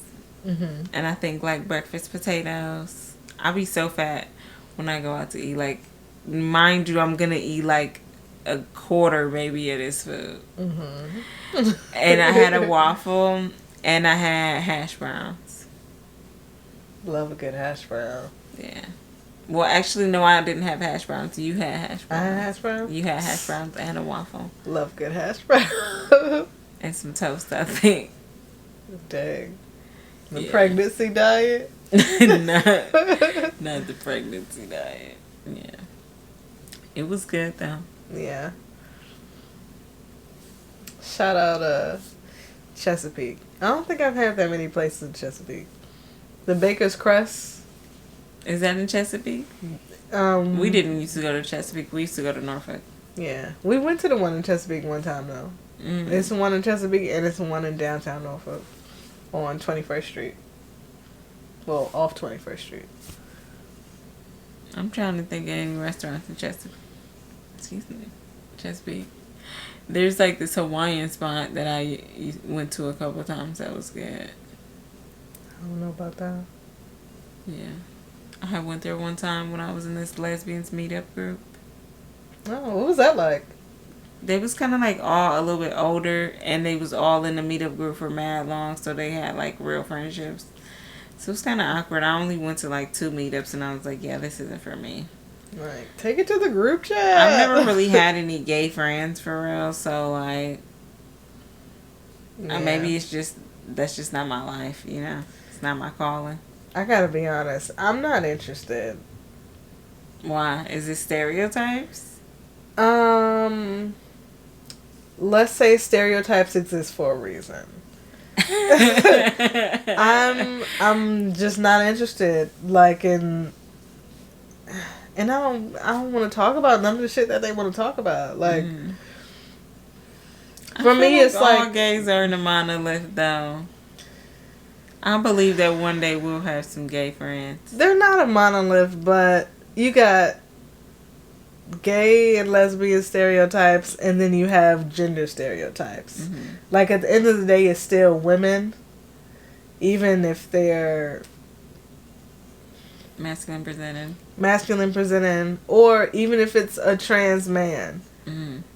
and I think like breakfast potatoes. I be so fat when I go out to eat. Like, mind you, I'm gonna eat like a quarter maybe of this food. And I had a waffle, and I had hash browns. Love a good hash brown. Yeah. Well, actually, no, I didn't have hash browns. You had hash browns. I had hash browns? You had hash browns and a waffle. Love good hash brown. And some toast, I think. Dang. The pregnancy diet? not the pregnancy diet. Yeah. It was good, though. Yeah. Shout out Chesapeake. I don't think I've had that many places in Chesapeake. The Baker's Crest. Is that in Chesapeake? We didn't used to go to Chesapeake. We used to go to Norfolk. Yeah. We went to the one in Chesapeake one time, though. It's the one in Chesapeake, and it's the one in downtown Norfolk on 21st Street. Well, off 21st Street. I'm trying to think of any restaurants in Chesapeake. Excuse me. Chesapeake. There's like this Hawaiian spot that I went to a couple of times that was good. I don't know about that. Yeah. I went there one time when I was in this lesbians meetup group. Oh, what was that like? They was kind of like all a little bit older, and they was all in the meetup group for mad long, so they had like real friendships. So it was kind of awkward. I only went to like 2 meetups, and I was like, yeah, this isn't for me. Like, take it to the group chat. I've never really had any gay friends for real, so like, maybe it's just, that's just not my life, you know? It's not my calling. I gotta be honest. I'm not interested. Why? Is it stereotypes? Let's say stereotypes exist for a reason. I'm just not interested. Like and I don't want to talk about none of the shit that they want to talk about. Like for me, it's like all gays are in the monolith, though. I believe that one day we'll have some gay friends. They're not a monolith, but you got gay and lesbian stereotypes, and then you have gender stereotypes. Like, at the end of the day, it's still women, even if they're masculine presenting, or even if it's a trans man.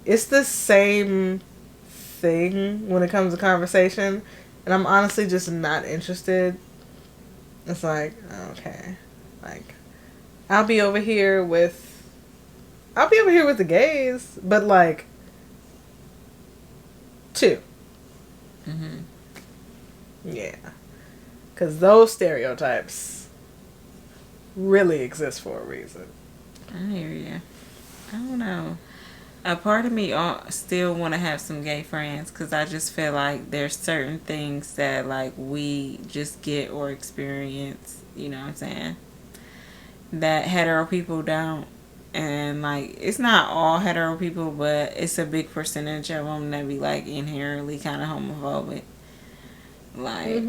It's the same thing when it comes to conversation. And I'm honestly just not interested. It's like, okay. Like, I'll be over here with I'll be over here with the gays, but like 2. Mm-hmm. Yeah. Because those stereotypes really exist for a reason. I hear you. I don't know. A part of me still want to have some gay friends because I just feel like there's certain things that like we just get or experience, you know what I'm saying, that hetero people don't. And like it's not all hetero people, but it's a big percentage of them that be like inherently kind of homophobic. Like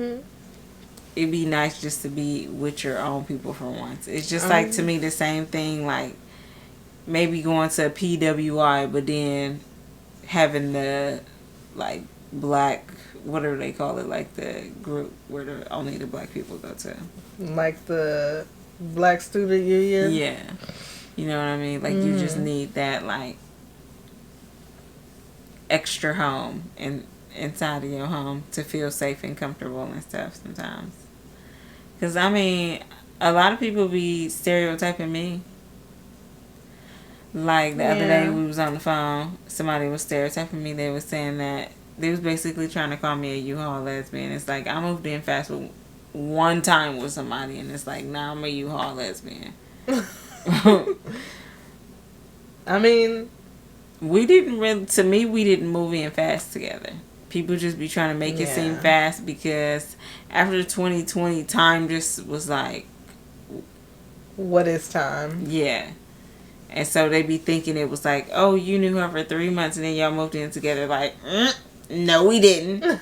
it'd be nice just to be with your own people for once. It's just like to me the same thing like maybe going to a PWI, but then having the like black, whatever they call it, like the group where only the black people go to, like the Black Student Union. Yeah, you know what I mean. Like you just need that like extra home and inside of your home to feel safe and comfortable and stuff sometimes. Because I mean, a lot of people be stereotyping me. Like the other day we was on the phone, somebody was stereotyping me. They was saying that they was basically trying to call me a U-Haul lesbian. It's like I moved in fast with one time with somebody, and it's like now I'm a U-Haul lesbian. I mean, we didn't move in fast together. People just be trying to make it seem fast because after 2020, time just was like, what is time? Yeah. And so they be thinking it was like, oh, you knew her for 3 months and then y'all moved in together. Like, no, we didn't.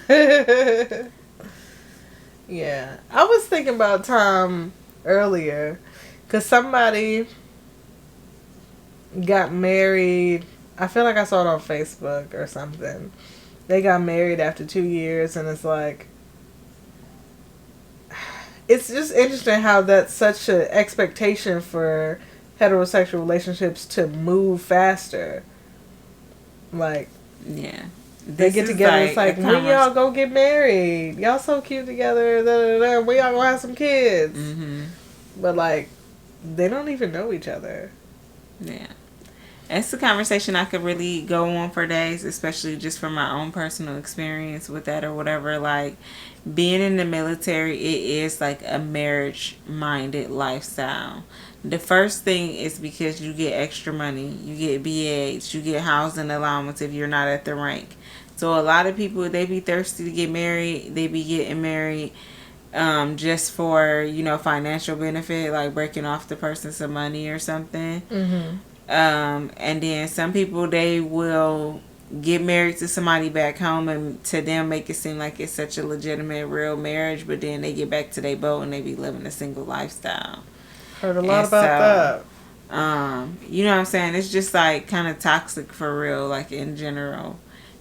Yeah. I was thinking about time earlier because somebody got married. I feel like I saw it on Facebook or something. They got married after 2 years, and it's like, it's just interesting how that's such an expectation for heterosexual relationships to move faster. Like, yeah, they get together. It's like, when y'all go get married? Y'all so cute together. When y'all gonna have some kids? Mm-hmm. But like, they don't even know each other. Yeah. It's a conversation I could really go on for days, especially just from my own personal experience with that or whatever. Like, being in the military, it is like a marriage-minded lifestyle. The first thing is because you get extra money. You get BAH. You get housing allowance if you're not at the rank. So a lot of people, they be thirsty to get married. They be getting married just for, you know, financial benefit, like breaking off the person some money or something. Mm-hmm. And then some people, they will get married to somebody back home and to them make it seem like it's such a legitimate real marriage, but then they get back to their boat and they be living a single lifestyle. Heard a lot about that. You know what I'm saying? It's just like kind of toxic for real, like in general.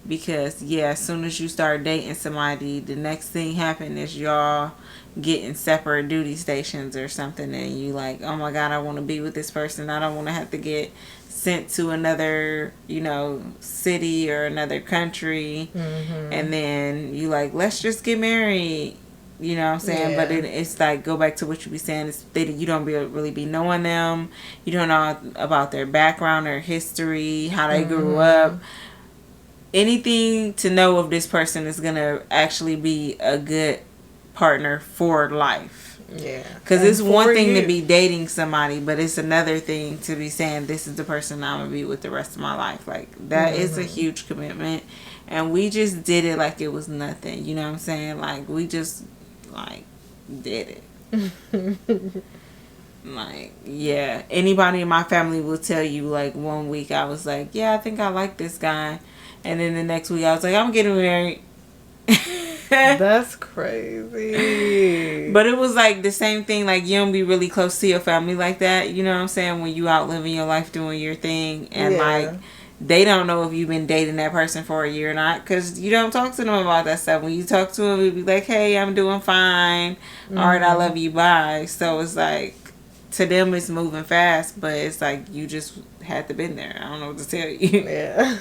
Because as soon as you start dating somebody, the next thing happen is y'all getting separate duty stations or something, and you like, oh my god, I want to be with this person. I don't want to have to get sent to another, you know, city or another country. Mm-hmm. And then you like, let's just get married. You know what I'm saying? Yeah. But it's like, go back to what you be saying. You don't really be knowing them. You don't know about their background or history, how they grew up. Anything to know if this person is going to actually be a good partner for life. Yeah. Because it's one thing to be dating somebody, but it's another thing to be saying, this is the person I'm going to be with the rest of my life. Like, that is a huge commitment. And we just did it like it was nothing. You know what I'm saying? Like, we just, like, did it. Like, yeah. Anybody in my family will tell you, like, 1 week I was like, yeah, I think I like this guy. And then the next week I was like, I'm getting married. That's crazy. But it was like the same thing. Like, you don't be really close to your family like that. You know what I'm saying? When you out living your life doing your thing. And like, they don't know if you've been dating that person for a year or not. Because you don't talk to them about that stuff. When you talk to them, you'd be like, hey, I'm doing fine. Mm-hmm. All right, I love you. Bye. So it's like, to them it's moving fast. But it's like, you just had to been there. I don't know what to tell you. Yeah.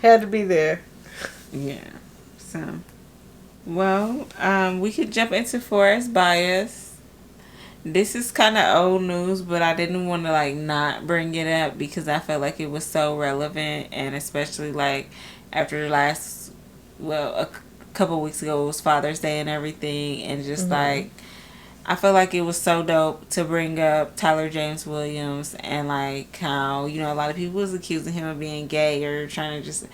Had to be there. Yeah. So, well, we could jump into forest bias. This is kind of old news, but I didn't want to like not bring it up because I felt like it was so relevant, and especially like after the last, well, a couple weeks ago it was Father's Day and everything, and just like I feel like it was so dope to bring up Tyler James Williams and like how, you know, a lot of people was accusing him of being gay or trying to just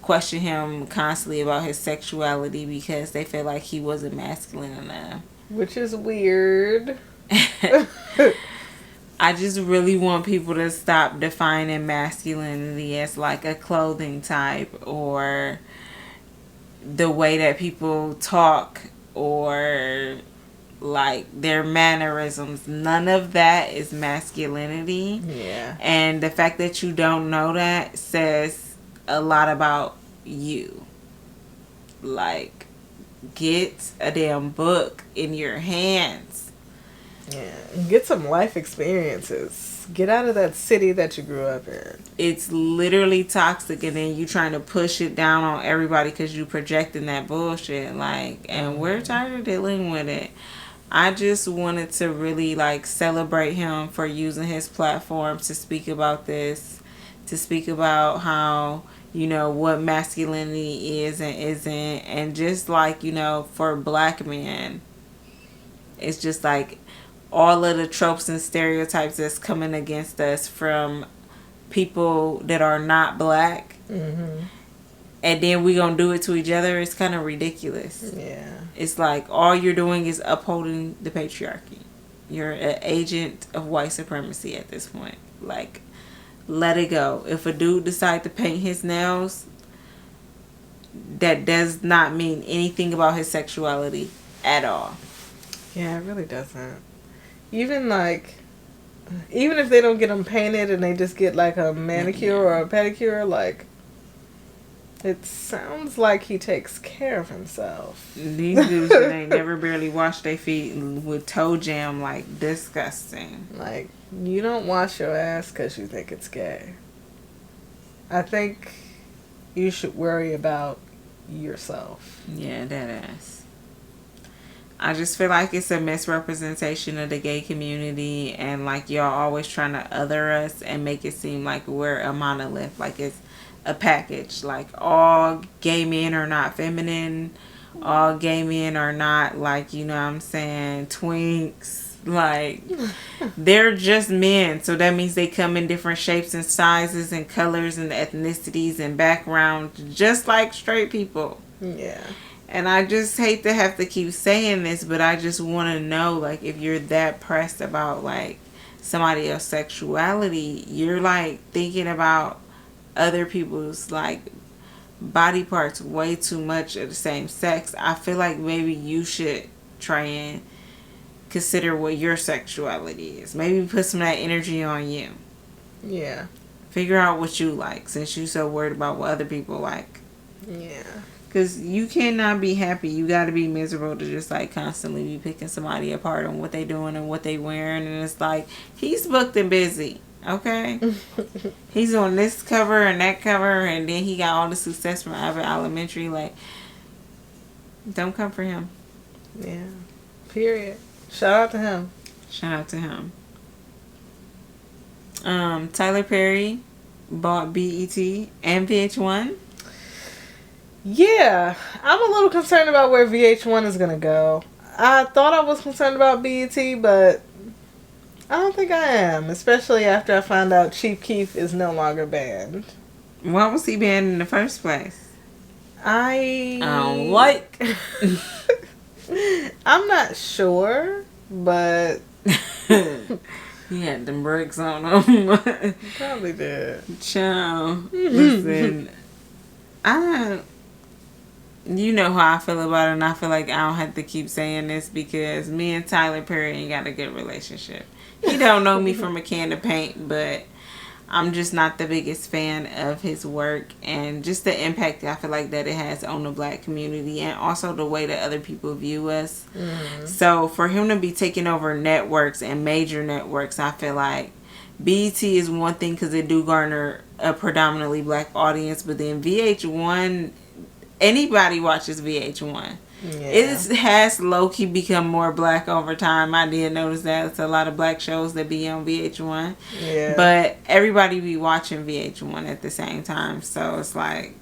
question him constantly about his sexuality because they feel like he wasn't masculine enough. Which is weird. I just really want people to stop defining masculinity as like a clothing type or the way that people talk or like their mannerisms. None of that is masculinity. Yeah. And the fact that you don't know that says a lot about you. Like, get a damn book in your hands. Yeah. Get some life experiences. Get out of that city that you grew up in. It's literally toxic, and then you trying to push it down on everybody because you projecting that bullshit. Like, and we're tired of dealing with it. I just wanted to really like celebrate him for using his platform to speak about this, to speak about how, you know, what masculinity is and isn't, and just like, you know, for black men, it's just like all of the tropes and stereotypes that's coming against us from people that are not black. And then we gonna do it to each other. It's kind of ridiculous. Yeah. It's like all you're doing is upholding the patriarchy. You're an agent of white supremacy at this point. Like, let it go. If a dude decide to paint his nails, that does not mean anything about his sexuality at all. Yeah, it really doesn't. Even if they don't get them painted and they just get like a manicure or a pedicure, like, it sounds like he takes care of himself. These dudes that ain't never barely washed their feet with toe jam, like, disgusting. Like, you don't wash your ass because you think it's gay. I think you should worry about yourself. Yeah, that ass. I just feel like it's a misrepresentation of the gay community, and like y'all always trying to other us and make it seem like we're a monolith, like it's a package. Like all gay men are not feminine, all gay men are not like, you know what I'm saying, twinks. Like, they're just men, so that means they come in different shapes and sizes and colors and ethnicities and backgrounds, just like straight people. Yeah. And I just hate to have to keep saying this, but I just want to know, like, if you're that pressed about, like, somebody else's sexuality, you're, like, thinking about other people's, like, body parts way too much of the same sex. I feel like maybe you should try and consider what your sexuality is. Maybe put some of that energy on you. Yeah. Figure out what you like, since you're so worried about what other people like. Yeah. Because you cannot be happy. You got to be miserable to just, like, constantly be picking somebody apart on what they doing and what they wearing. And it's like, he's booked and busy, okay? He's on this cover and that cover, and then he got all the success from Abbott Elementary. Like, don't come for him. Yeah. Period. Shout out to him. Shout out to him. Tyler Perry bought BET and VH1. Yeah, I'm a little concerned about where VH1 is going to go. I thought I was concerned about BET, but I don't think I am, especially after I found out Chief Keef is no longer banned. Why was he banned in the first place? I don't like. I'm not sure, but he had them brakes on him. probably did. Child, listen, you know how I feel about it, and I feel like I don't have to keep saying this because me and Tyler Perry ain't got a good relationship. He don't know me from a can of paint, but I'm just not the biggest fan of his work and just the impact I feel like that it has on the black community and also the way that other people view us. So for him to be taking over networks and major networks, I feel like BET is one thing because it do garner a predominantly black audience, but then VH1, anybody watches VH1. It has low-key become more black over time. I did notice that. It's a lot of black shows that be on VH1. Yeah. But everybody be watching VH1 at the same time. So it's like,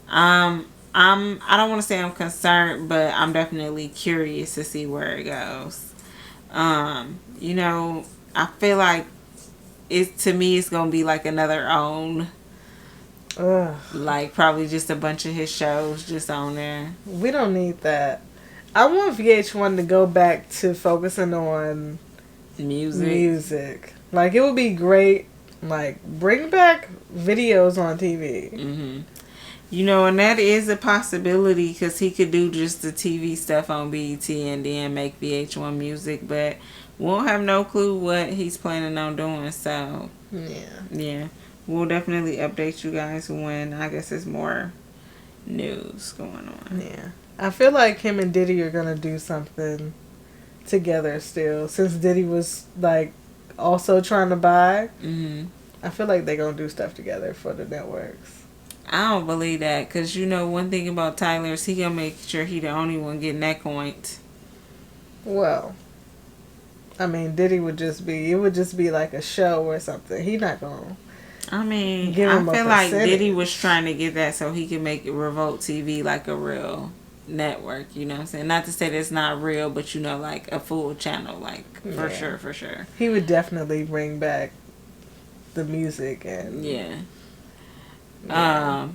I don't want to say I'm concerned, but I'm definitely curious to see where it goes. You know, I feel like to me it's gonna be like another OWN. Ugh. Like probably just a bunch of his shows just on there. We don't need that. I want VH1 to go back to focusing on music. Like, it would be great. Like, bring back videos on TV. Mm-hmm. You know, and that is a possibility because he could do just the TV stuff on BET and then make VH1 music, but we'll have no clue what he's planning on doing. So, yeah. We'll definitely update you guys when, I guess, there's more news going on. Yeah. I feel like him and Diddy are going to do something together still. Since Diddy was, like, also trying to buy, I feel like they're going to do stuff together for the networks. I don't believe that because, you know, one thing about Tyler is he going to make sure he the only one getting that coin. Well, I mean, Diddy would just be like a show or something. He not going to. I mean, I feel like Diddy was trying to get that so he could make Revolt TV like a real network, you know what I'm saying? Not to say that's not real, but you know, like a full channel, like for sure. He would definitely bring back the music and I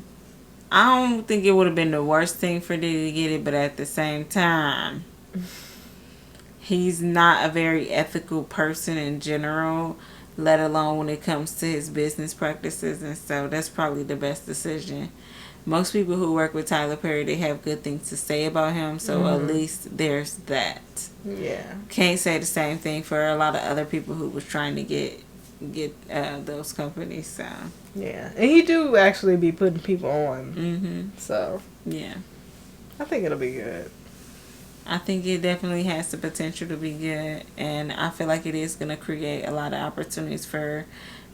don't think it would have been the worst thing for Diddy to get it, but at the same time, he's not a very ethical person in general, let alone when it comes to his business practices, and so that's probably the best decision. Most people who work with Tyler Perry, they have good things to say about him, so at least there's that. Yeah. Can't say the same thing for a lot of other people who was trying to get those companies, so. Yeah, and he do actually be putting people on, so. Yeah. I think it'll be good. I think it definitely has the potential to be good, and I feel like it is going to create a lot of opportunities for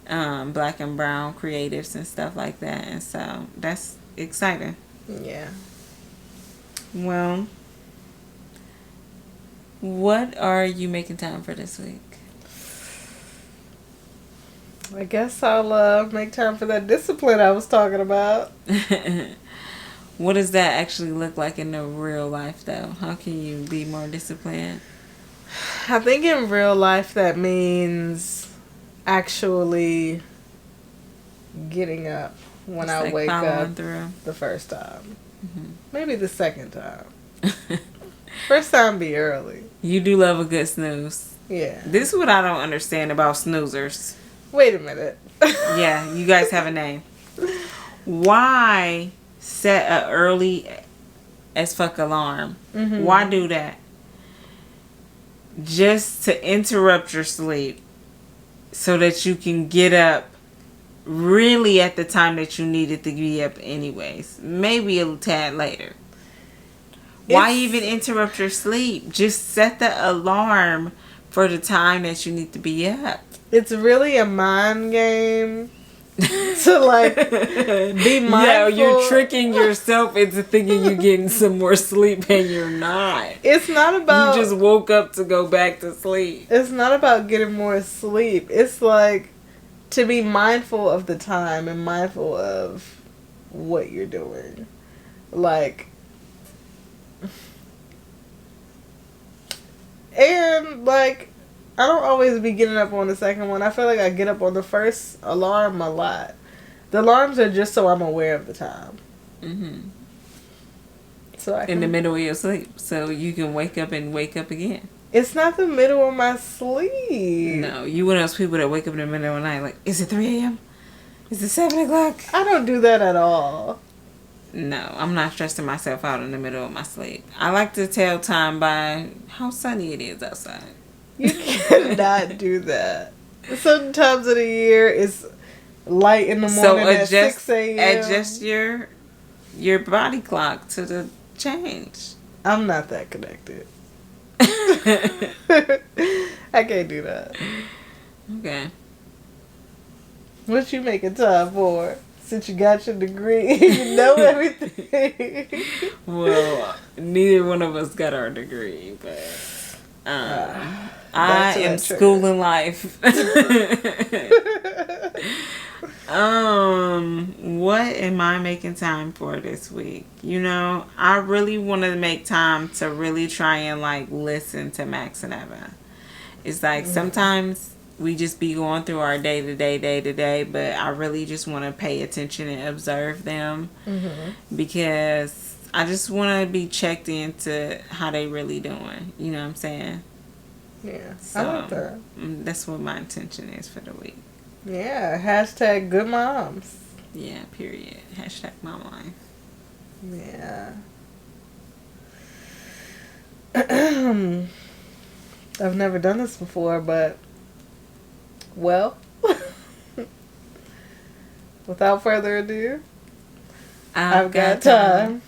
black and brown creatives and stuff like that, and so that's exciting. Yeah. Well, what are you making time for this week? I guess I'll make time for that discipline I was talking about. What does that actually look like in the real life, though? How can you be more disciplined? I think in real life that means actually getting up when Just I like wake up through. the first time. Maybe the second time. First time be early. You do love a good snooze. Yeah. This is what I don't understand about snoozers. Wait a minute. Yeah, you guys have a name. Why set a early as fuck alarm? Why do that? Just to interrupt your sleep so that you can get up really at the time that you needed to be up anyways. Maybe a tad later. Why even interrupt your sleep? Just set the alarm for the time that you need to be up. It's really a mind game to like be mindful. Yeah, you're tricking yourself into thinking you're getting some more sleep and you're not. It's not about... You just woke up to go back to sleep. It's not about getting more sleep. It's like to be mindful of the time and mindful of what you're doing. Like... And, like, I don't always be getting up on the second one. I feel like I get up on the first alarm a lot. The alarms are just so I'm aware of the time. So I can, in the middle of your sleep. So you can wake up and wake up again. It's not the middle of my sleep. No, you one of those people that wake up in the middle of the night like, is it 3 a.m.? Is it 7 o'clock? I don't do that at all. No, I'm not stressing myself out in the middle of my sleep. I like to tell time by how sunny it is outside. You cannot do that. Certain times of the year it's light in the morning at 6 a.m. Adjust your body clock to the change. I'm not that connected. I can't do that. Okay. What you making time for? Since you got your degree, you know everything. Well, neither one of us got our degree, but I am schooling life. What am I making time for this week? You know, I really want to make time to really try and like listen to Max and Eva. It's like sometimes we just be going through our day to day, but I really just want to pay attention and observe them because I just want to be checked into how they really doing. You know what I'm saying? Yeah, So, I like that. That's what my intention is for the week. Yeah, hashtag good moms. Yeah, period. Hashtag mom life. Yeah. I've never done this before, but, well, without further ado, I've got time.